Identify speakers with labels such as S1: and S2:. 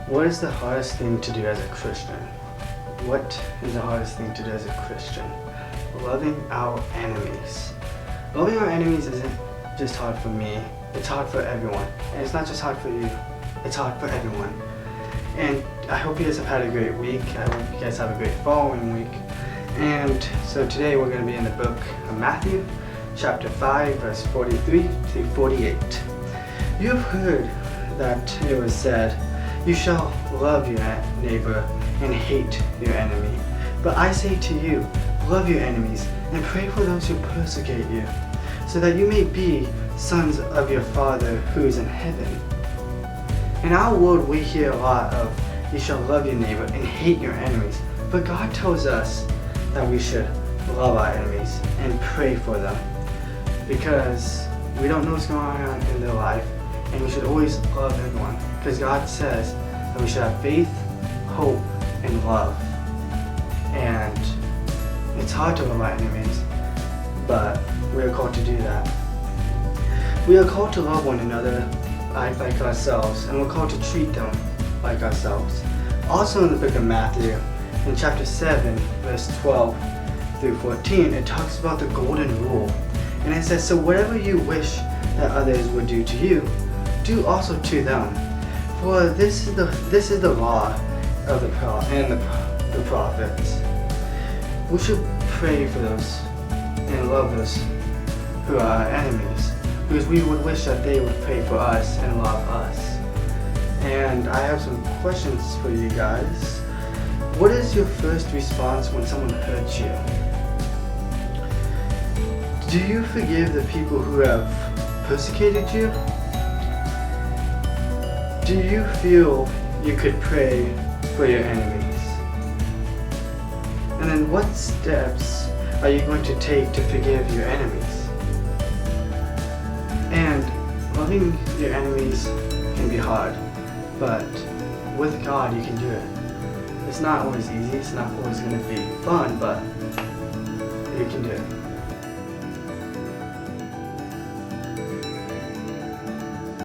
S1: What is the hardest thing to do as a Christian? What is the hardest thing to do as a Christian? Loving our enemies. Loving our enemies isn't just hard for me, it's hard for everyone. And it's not just hard for you, it's hard for everyone. And I hope you guys have had a great week. I hope you guys have a great following week. And so today we're going to be in the book of Matthew, chapter 5, verse 43 through 48. You have heard that it was said, "You shall love your neighbor and hate your enemy." But I say to you, love your enemies and pray for those who persecute you, so that you may be sons of your Father who is in heaven. In our world we hear a lot of, you shall love your neighbor and hate your enemies. But God tells us that we should love our enemies and pray for them, because we don't know what's going on in their life, and we should always love everyone, because God says that we should have faith, hope, and love. And it's hard to love our enemies, but we are called to do that. We are called to love one another like ourselves, and we're called to treat them like ourselves. Also in the book of Matthew, in chapter 7, verse 12 through 14, it talks about the golden rule. And it says, "So whatever you wish that others would do to you, do also to them. For this is the law of the prophets." We should pray for those and love those who are our enemies, because we would wish that they would pray for us and love us. And I have some questions for you guys. What is your first response when someone hurts you? Do you forgive the people who have persecuted you? Do you feel you could pray for your enemies? And then what steps are you going to take to forgive your enemies? And loving your enemies can be hard, but with God you can do it. It's not always easy, it's not always going to be fun, but you can do it.